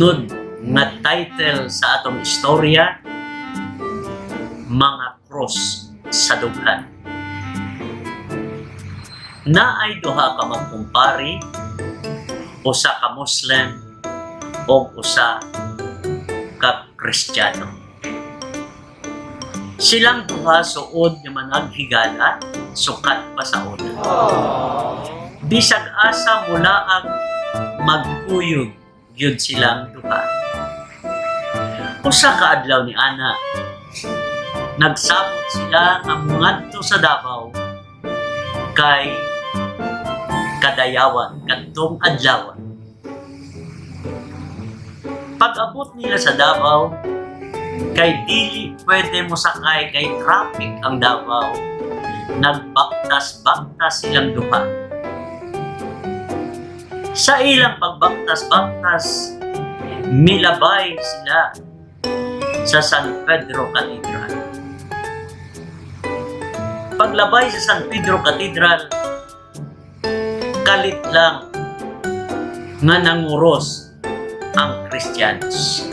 sunod nga title sa atong istorya, Mga Cross sa Dughan. Naay duha ka magkumpari, usa ka Muslim o usa ka Kristiyano. Silang duha suod nga managhigala, sukat pa sa una. Bisag asa mula ang magkuyog gyud silang duha. Usa ka adlaw ni ana, nagsabot sila nga mungadto sa Davao kay kadayawan kadtong adlaw. Pag-abot nila sa Davao, kay dili pwede mo sakay kay traffic ang Davao, nagbaktas-baktas silang duha. Sa ilang pagbaktas-baktas, milabay sila sa San Pedro Cathedral. Paglabay sa San Pedro Cathedral, kalit lang nga nanguros ang Kristiyanos.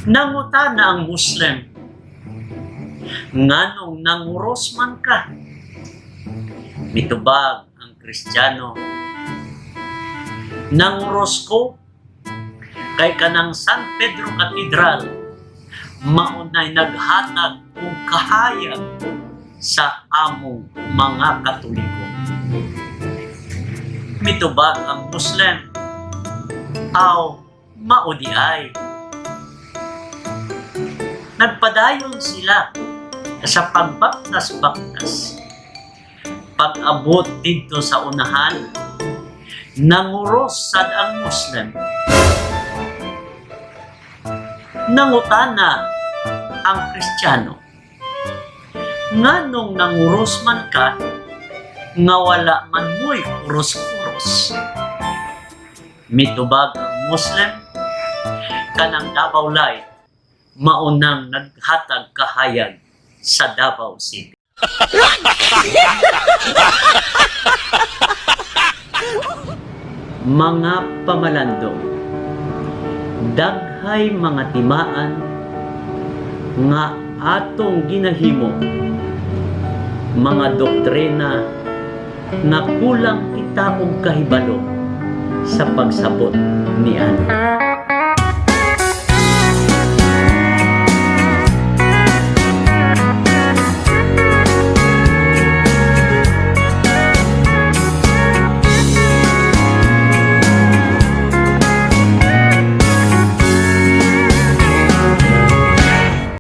Nangutana ang Muslim, nganong nanguros man ka? Mitubag ang Kristiyano, nanguros ko kay kanang San Pedro Cathedral maunay naghatag og kahayag sa among mga Katoliko. Mitubag ang Muslim, aw maudi ay. Nagpadayon sila sa pagbaktas-baktas. Pag-abot dito sa unahan, nanguros sad ang Muslim. Nangutana ang Kristiyano, nganong nanguros man ka, nga wala man mo'y kuros-kuros. Mitubag ang Muslim, kanang Davao Light, maunang naghatag kahayag sa Davao City. Mga pamalandong, daghay mga timaan nga atong ginahimo, mga doktrina na kulang kita og kahibalo sa pagsabot niana.